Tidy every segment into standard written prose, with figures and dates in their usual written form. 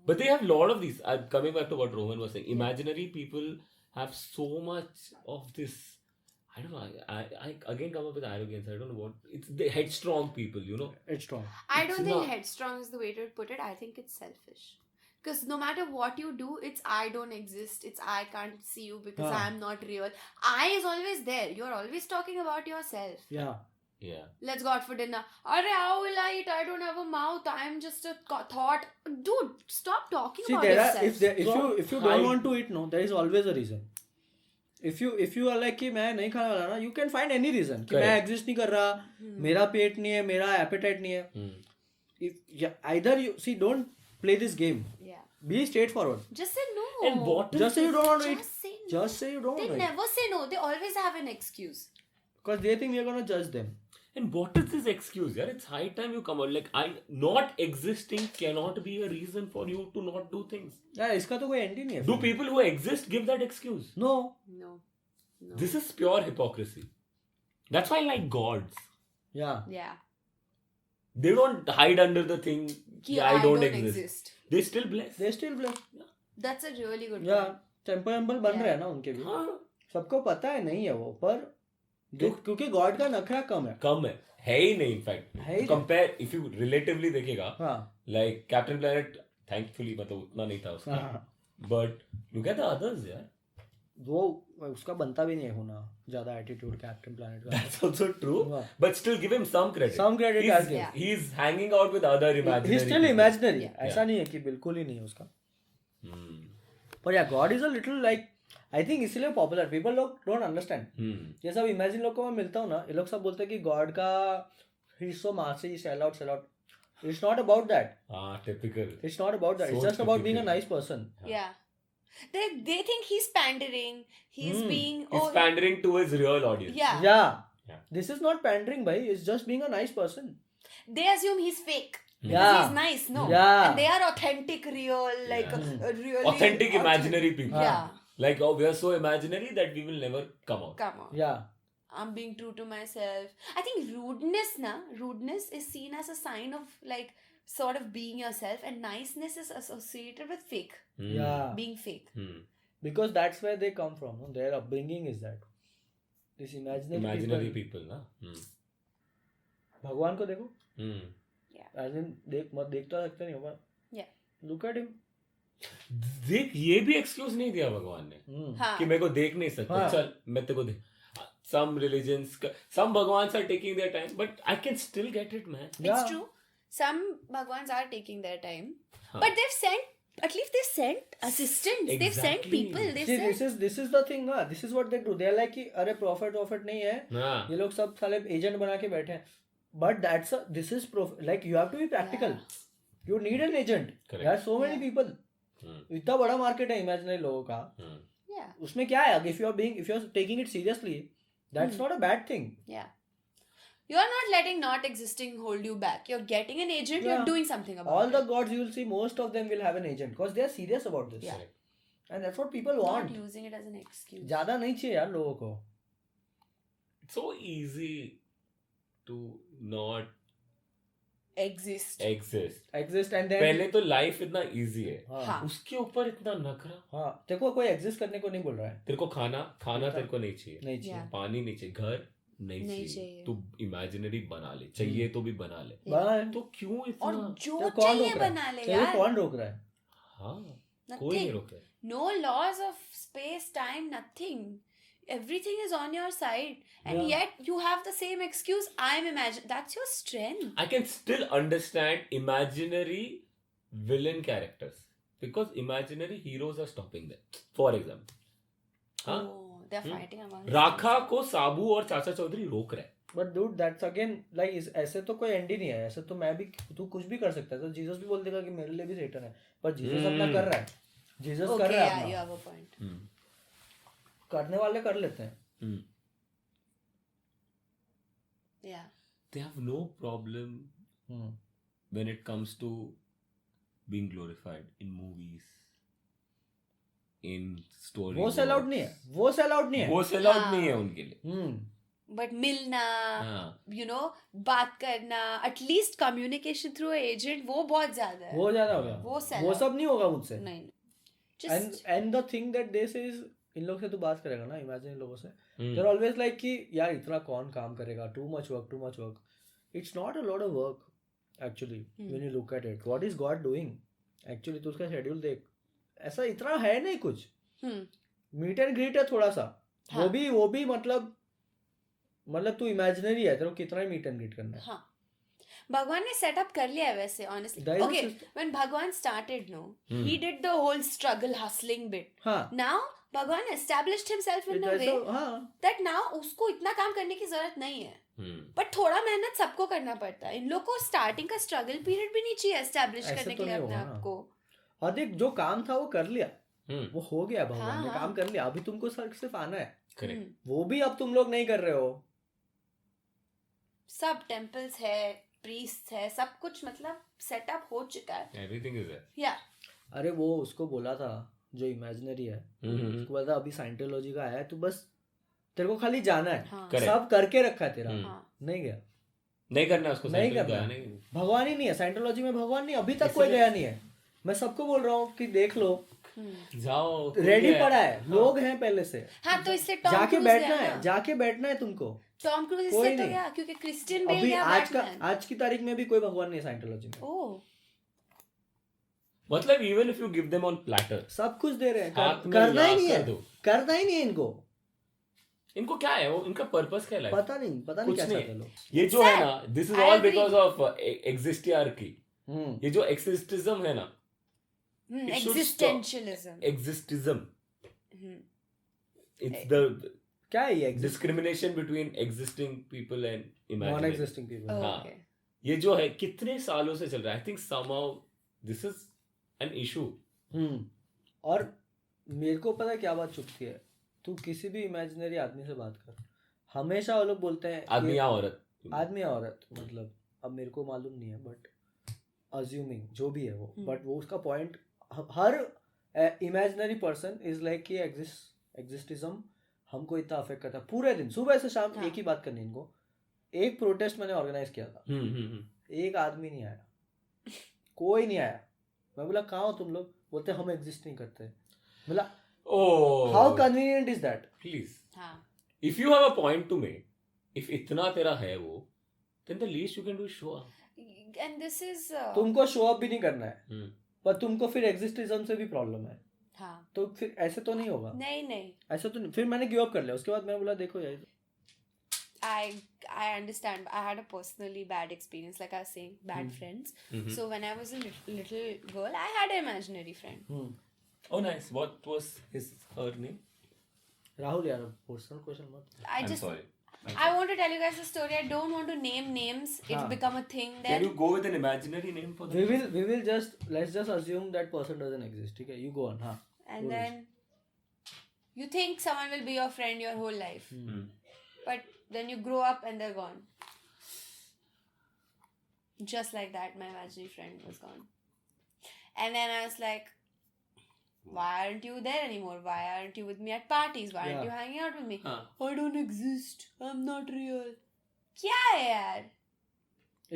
But they have a lot of these. Coming back to what Roman was saying, imaginary people have so much of this. I don't know. I again come up with arrogance. I don't know what. It's the headstrong people, you know. It's strong. I It's don't think not- headstrong is the way to put it. I think it's selfish. Because no matter what you do, it's I don't exist. It's I can't see you because Ah. I'm not real. I is always there. You're always talking about yourself. Yeah. Yeah. Let's go out for dinner. Arre, how will I eat? I don't have a mouth. I'm just a thought. Dude, stop talking See, about there are yourself. if you don't want to eat, no, there is always a reason. If you are like कि मैं नहीं खाने वाला ना, you can find any reason कि मैं Correct. exist नहीं कर रहा, मेरा पेट नहीं है, मेरा appetite नहीं है. Either you see, don't play this game. Yeah. Be straightforward. Just say no. And what Just say you don't want to eat. Just say no. Just say you don't They want to eat. never say no. They always have an excuse. Because they think we are gonna judge them. And what is this excuse? Yeah, it's high time you come out. Like, not existing cannot be a reason for you to not do things. यार इसका तो कोई end ही नहीं है. Do people who exist give that excuse? No. No. No. This is pure hypocrisy. That's why I like gods. Yeah. Yeah. They don't hide under the thing. Ki Yeah, I don't exist. They still bless. They still bless. That's a really good Yeah. point. Temple बन Yeah. रहे हैं ना उनके भी. हाँ, सबको पता है नहीं है वो, पर क्योंकि गॉड का नखरा कम है. कम है ही नहीं इनफैक्ट. है ही नहीं. कंपेयर इफ यू रिलेटिवली देखेगा, हाँ. लाइक कैप्टन प्लैनेट थैंकफुली मतलब उतना नहीं था उसका. हाँ. But look at the others यार. वो उसका बनता भी नहीं है होना ज्यादा एटीट्यूड कैप्टन प्लैनेट का. That's also true. हाँ. But still give him some credit. Some credit He's, as given. Yeah. he's hanging out with other imaginary He's still people. imaginary. Yeah. ऐसा नहीं है कि बिल्कुल ही नहीं है उसका. Hmm. पर या God is a little like, I think इसलिए पॉपुलर. पीपल लोग डोंट अंडरस्टैंड. Hmm. ये सब इमेजिन लोग को मैं मिलता हूँ ना, ये लोग सब बोलते हैं कि गॉड का ही इज सो मासी, sell out. It's not about that. Ah, typical. It's not about that. It's So just about being a typical. nice person. Yeah. They think he's pandering. He's being He's pandering to his real audience. Yeah. Yeah. Yeah. This is not pandering, bhai. It's just being a nice person. They assume he's fake. Hmm. Yeah. He's nice, no. Yeah. And they are authentic, real, like really Authentic imaginary people. Yeah. Like, oh, we are so imaginary that we will never come out. Come on. Yeah. I'm being true to myself. I think rudeness is seen as a sign of like sort of being yourself, and niceness is associated with fake, Hmm. Yeah. being fake. Hmm. Because that's where they come from. No? Their upbringing is that. This imaginary people, na? Hmm. भगवान को देखो. Hmm. As in, देख तो सकते नहीं होगा. Yeah. Look at him. देख, ये भी एक्सक्यूज नहीं दिया भगवान ने हाँ. कि मेरे को देख नहीं सकते. हाँ. चल मैं तेरे को देख. Some religions, some bhagwans are taking their time, but I can still get it, man. Yeah. It's true. Some Bhagwans are taking their time, Huh. but they've sent. At least they sent assistants. They've sent Exactly. people. They've See, sent. this is the thing, ना. This is what they do. They are like कि अरे prophet नहीं है. हाँ. ये लोग सब साले एजेंट बना के बैठे हैं. But this is like you have to be practical. You need an agent. Correct. There are so many Yeah. people. Hmm. इतना बड़ा मार्केट है इमेजिनरी लोगों का. Hmm. Yeah. उसमें क्या है? if you're taking it seriously, that's not a bad thing. Yeah. You're not letting not existing hold you back. You're getting an agent. Yeah. You're doing something about All it. the gods you will see, most of them will have an agent because they are serious about this. Yeah. And that's what people Not want. using it as an excuse. ज्यादा नहीं चाहिए यार लोगों को. It's so easy to not Exist. exist. And then पहले तो life इतना easy है, हाँ. उसके ऊपर इतना नखरा. हाँ. देखो कोई एग्जिस्ट करने को नहीं बोल रहा है. तेरे को खाना तेरे को नहीं चाहिए, नहीं चाहिए. Yeah. पानी नहीं चाहिए, घर नहीं नहीं चाहिए, चाहिए. तू इमेजिनरी बना ले, चाहिए तो भी बना ले. बस. तो क्यों और इतना? जो तो कौन चाहिए रोक रहा है? बना ले चाहिए यार. कौन रोक रहा है? हाँ, कोई नहीं Nothing. रोक रहा. No laws of space, time, nothing. Everything is on your side. And Yeah. yet you have the same excuse. I'm imagine. That's your strength. I can still understand imaginary villain characters because imaginary heroes are stopping them. For example, हाँ? Oh, they're fighting among राखा को साबू और चाचा चौधरी रोक रहे हैं. But dude that's again like ऐसे तो कोई एंड ही नहीं है. ऐसे तो मैं भी, तू कुछ भी कर सकता है. तो जीसस भी बोल देगा कि मेरे लिए भी सेटन है, पर जीसस अपना कर रहा है. जीसस Okay, कर रहा yeah, है you अपना. have a point. करने वाले कर लेते हैं. Yeah. They have no problem when it comes to being glorified in movies, in stories. वो सेल आउट नहीं है. वो सेल आउट नहीं है. वो सेल आउट हाँ. नहीं है उनके लिए. but मिलना, हाँ. you know, बात करना, at least communication through an agent, वो बहुत ज्यादा है. वो ज्यादा हो गया, वो sell वो out. सब नहीं होगा मुझसे. नहीं. and Just and the thing that they say is, इन लोग से तो बात करेगा ना, इमेजिन लोगों से, Hmm. they're always like कि यार इतना कौन काम करेगा, too much work. It's not a lot of work actually when you look at it. What is God doing actually? तो उसका शेड्यूल देख, ऐसा इतना है नहीं कुछ. मीट एंड ग्रीट है थोड़ा सा. हाँ. वो भी मतलब तू इमेजिनरी है, तेरे को कितना ही मीट एंड ग्रीट करना है. हाँ. भगवान ने सेटअप कर लिया है वैसे, honestly. That is Okay, just- when Bhagwan started, no, Hmm. he did the whole struggle, hustling bit. हाँ. Now Bhagwan established himself in a way हाँ. that now उसको इतना काम करने की जरूरत नहीं है. Hmm. बट थोड़ा मेहनत सबको करना पड़ता है. इन लोग को स्टार्टिंग का स्ट्रगल पीरियड भी नहीं चाहिए एस्टैब्लिश ऐसे करने तो के लिए नहीं अपने होगा आप ना. को. और देख, जो काम था वो कर लिया, Hmm. वो हो गया. भगवान ने हाँ. काम कर लिया. अभी तुमको सिर्फ आना है. Correct. वो भी अब तुम लोग नहीं कर रहे हो. सब टेम्पल्स है, प्रीस्ट है, सब कुछ मतलब सेटअप हो चुका है. Everything is there. या अरे वो उसको बोला था जो इमेजिनरी है, Hmm. उसको बोला था अभी साइंटोलॉजी का आया है, तू बस तेरे को खाली जाना है. हाँ. Correct. सब करके रखा है तेरा. Hmm. हाँ. नहीं गया. नहीं करना उसको. नहीं scientific करना. गया नहीं. भगवान ही नहीं है साइंटोलॉजी में. भगवान नहीं, अभी तक कोई इसलिए- गया नहीं है. मैं सबको बोल रहा हूँ कि देख लो, जाओ. रेडी है. पड़ा है. लोग हैं पहले से. हाँ, तो इसलिए टॉम जाके क्रूज बैठना गया है, ना. जाके बैठना है तुमको. टॉम क्रूज कोई इसलिए तो नहीं. गया क्योंकि क्रिस्टियन बेल अभी गया बैटमैन. आज की तारीख में भी कोई भगवान नहीं है साइंटोलॉजी में. ओह, मतलब even if you give them on platter. सब कुछ दे रहे हैं. हाथ में करना ही ला नहीं कर है. दो. करना ही नहीं है इनको. इनको क्या है वो, इनका पर्पस क्या है? पता नहीं कुछ क्या नहीं. चाहते लोग. ये जो है ना, this is I all agree. Because of एक्सिस्टियार्की. ये जो एक्सिस्टिज्म है ना, It should existentialism. Existism, Hmm. It's the क्या है ये discrimination between existing people and non imaginary. Existing people. Oh, हाँ. okay. ये जो है कितने सालों से चल रहा है. I think somehow this is an issue. और मेरे को पता है क्या बात चुभती है. तू किसी भी इमेजिनरी आदमी से बात कर, हमेशा वो लोग बोलते हैं आदमी या औरत. आदमी या औरत, मतलब अब मेरे को मालूम नहीं है, बट अज्यूमिंग जो भी है वो, बट वो उसका point, her imaginary person is like कि एग्जिस्टिज्म हमको इतना अफेक्ट करता है. पूरे दिन सुबह से शाम हाँ. एक ही बात करनी इनको. एक प्रोटेस्ट मैंने ऑर्गेनाइज किया था, एक आदमी नहीं आया, कोई नहीं आया. मैं बोला कहाँ हो तुम लोग? बोलते हम एग्जिस्ट नहीं करते. बोला oh, how convenient is that. Please, हाँ. If you have a point to make, if इतना तेरा है वो, then the least you can do is show up. And this is तुमको शो अप भी नहीं करना है, पर तुमको फिर एग्जिस्टिज्म से भी प्रॉब्लम है. हाँ. तो फिर ऐसे तो नहीं होगा. नहीं. ऐसा तो नहीं. फिर मैंने गिव अप कर लिया. उसके बाद मैं बोला देखो यार, I understand. I had a personally bad experience, like I was saying, bad friends. So when I was a little girl, I had an imaginary friend. Oh, nice. What was her name? Rahul यार, personal question मत. I'm sorry. I want to tell you guys a story. I don't want to name names. It'll become a thing Can then. you go with an imaginary name for We that? will just let's just assume that person doesn't exist. ठीक है, you go on. हाँ. And then you think someone will be your friend your whole life. But then you grow up and they're gone. Just like that, my imaginary friend was gone. And then I was like, why aren't you there anymore? Why aren't you with me at parties? Why aren't you hanging out with me? I don't exist. I'm not real. Kya hai yaar?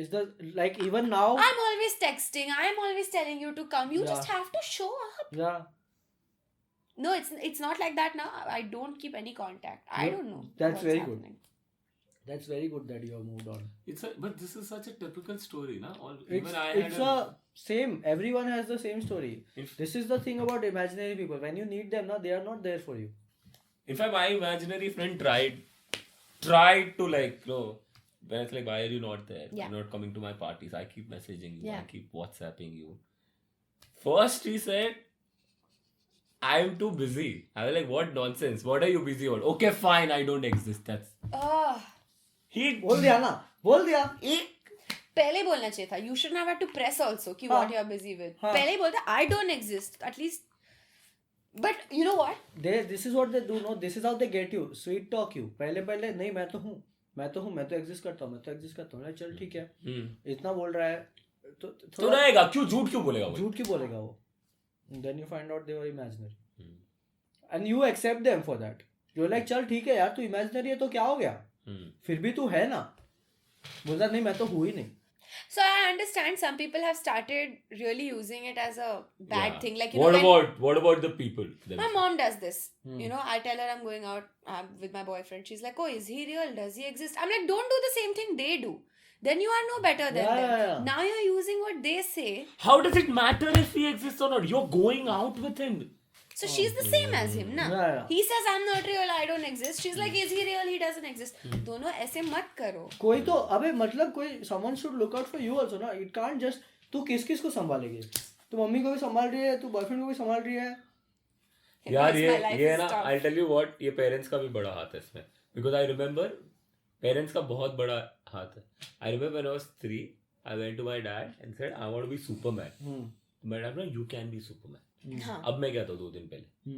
Is the like even now? I'm always texting. I'm always telling you to come. You just have to show up. Yeah. No, it's not like that now. I don't keep any contact. I don't know. That's what's very happening. good. That's very good that you have moved on. But this is such a typical story, na? It's a same. Everyone has the same story. This is the thing about imaginary people. When you need them, they are not there for you. In fact, my imaginary friend tried to like, no, when it's like, why are you not there? Yeah. You're not coming to my parties. I keep messaging you. Yeah. I keep WhatsApping you. First, he said, I'm too busy. I was like, what nonsense? What are you busy about? Okay, fine. I don't exist. That's. He बोल दिया ना, बोल दिया. पहले बोलना चाहिए था. You shouldn't have had to press also कि what you're busy with. पहले ही बोलता I don't exist. At least. But you know what? This is what they do. No, this is how they get you. Sweet talk you. पहले नहीं, मैं तो हूँ, मैं तो एग्जिस्ट करता हूँ. चल ठीक है. इतना बोल रहा है तो रहेगा. क्यों झूठ क्यों बोलेगा वो? झूठ क्यों बोलेगा वो? Then you find out they were imaginary. And you accept them for that. You're like, चल ठीक है यार, तू imaginary है तो क्या हो गया? फिर भी तू है ना, बोलता नहीं मैं तो हूँ ही नहीं. So I understand some people have started really using it as a bad Yeah. thing. Like, you What know, what about the people? my themselves? mom does this. You know, I tell her I'm going out with my boyfriend. She's like, oh, is he real? Does he exist? I'm like, don't do the same thing they do. Then you are no better than them. Yeah. Now you're using what they say. How does it matter if he exists or not? You're going out with him. So she's the same as him, na? Yeah. He says I'm not real, I don't exist. She's like, is he real? He doesn't exist. दोनों ऐसे मत करो. कोई तो अबे मतलब कोई someone should look out for you also ना. It can't just तू किस को संभालेगी? तू मम्मी को भी संभाल रही है, तू बॉयफ्रेंड को भी संभाल रही है. यार Yes, my life ये is ना tough. I'll tell you what, ये पेरेंट्स का भी बड़ा हाथ है इसमें. Because I remember पेरेंट्स का बहुत बड़ा हाथ है. I remember when I was 3, I went to my dad and said I want to be Superman. My dad said you can be Superman. हाँ. अब मैं क्या था 2 दिन पहले.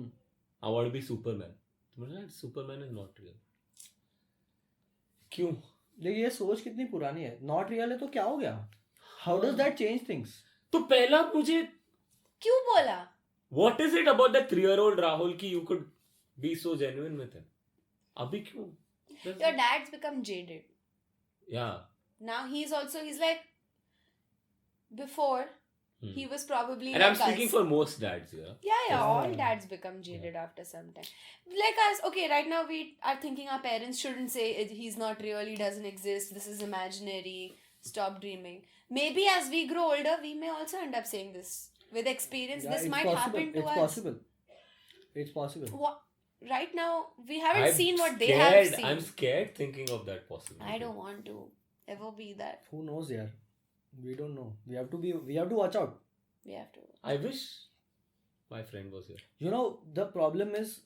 I want to be Superman. तो मैंने कहा Superman is not real. क्यों? देखिए ये सोच कितनी पुरानी है. Not real है तो क्या हो गया? How does that change things? तो पहला मुझे क्यों बोला? what is it about that 3-year-old Rahul कि you could be so genuine with him? अभी क्यों? Your dad's become jaded. Yeah. Now he's like, before he was probably And like I'm speaking us. for most dads here. Yeah, all dads become jaded after some time. Like us, okay, right now we are thinking our parents shouldn't say he's not real, he doesn't exist, this is imaginary, stop dreaming. Maybe as we grow older, we may also end up saying this. With experience, Yeah, this it's might possible. happen to It's us. possible. It's possible. What? Right now, we haven't I'm seen what they scared. have seen. I'm scared thinking of that possibility. I don't want to ever be that. Who knows, yaar? We don't know. We have to watch out. We have to. I wish my friend was here. You know, the problem is,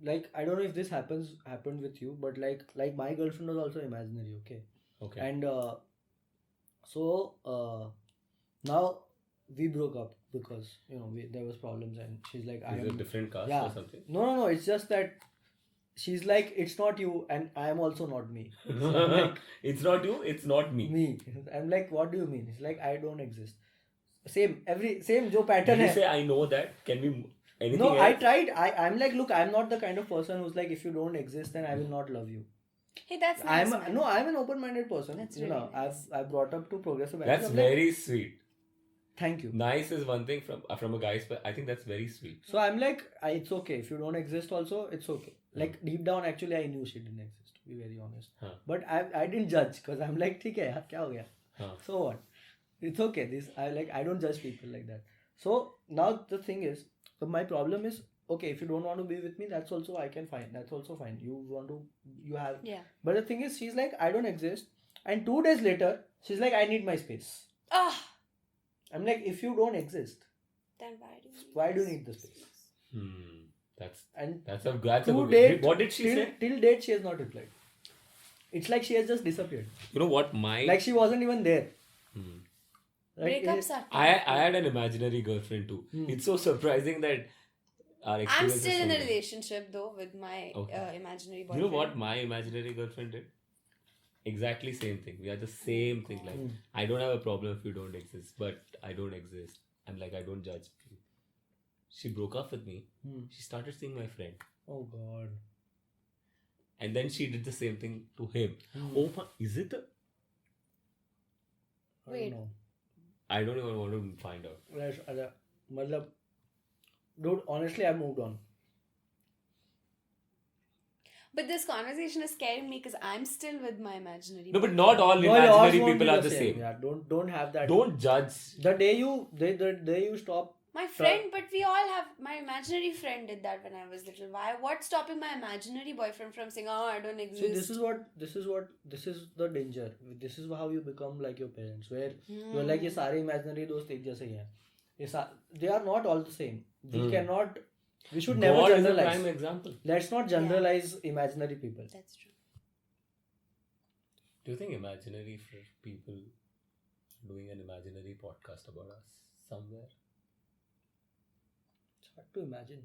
like, I don't know if this happened with you, but like my girlfriend was also imaginary, okay? Okay. And now we broke up because, you know, there was problems, and she's like, Is it a different cast yeah. or something? No, it's just that she's like, it's not you, and I am also not me. So I'm like, It's not you, it's not me. me. I'm like, what do you mean? It's like, I don't exist. Same jo Did pattern you hai. say I know that? Can we anything No, else? I tried. I'm like, look, I'm not the kind of person who's like, if you don't exist, then I will not love you. Hey, that's nice. man. I'm an open-minded person. That's you really know, nice. I've brought up to progressive That's values. I'm like, very sweet. thank you. Nice is one thing from a guy's I think that's very sweet. So I'm like, it's okay. If you don't exist also, it's okay. Like deep down, actually, I knew she didn't exist, to be very honest. Huh. But I didn't judge because I'm like, ठीक है यार, क्या हो गया? Huh. So what? It's okay. I don't judge people like that. So now the thing is, so my problem is, okay, if you don't want to be with me, that's also I can find. That's also fine. You have. Yeah. But the thing is, she's like, I don't exist. And 2 days later, she's like, I need my space. Ah, I'm like, if you don't exist, then why do you need the space? That's And a to good date, what did she say? Till date, she has not replied. It's like she has just disappeared. You know what my Like she wasn't even there. Like, breakups are I had an imaginary girlfriend too. It's so surprising that our I'm experience still is so in a different. relationship though with my Okay. imaginary You boyfriend. know what my imaginary girlfriend did? Exactly same thing. We are the same thing. Like I don't have a problem if you don't exist, but I don't exist. I'm like I don't judge you. She broke up with me. She started seeing my friend, Oh God. and then she did the same thing to him. Oh, is it? I Wait. don't know. I don't even want to find out. मतलब, dude, honestly, I moved on. But this conversation is scaring me because I'm still with my imaginary. No, but not all No, yours imaginary won't be people are the same. Yeah, don't have that. Don't judge. The day you stop. My friend, but we all have. My imaginary friend did that when I was little. Why? What's stopping my imaginary boyfriend from saying, "Oh, I don't exist"? See, this is the danger. This is how you become like your parents, where you're like ये सारे imaginary दोस्त एक जैसे ही हैं. They are not all the same. We cannot. We should never God is a generalize. prime example. Let's not generalize imaginary people. That's true. Do you think imaginary people doing an imaginary podcast about us somewhere? It's hard to imagine.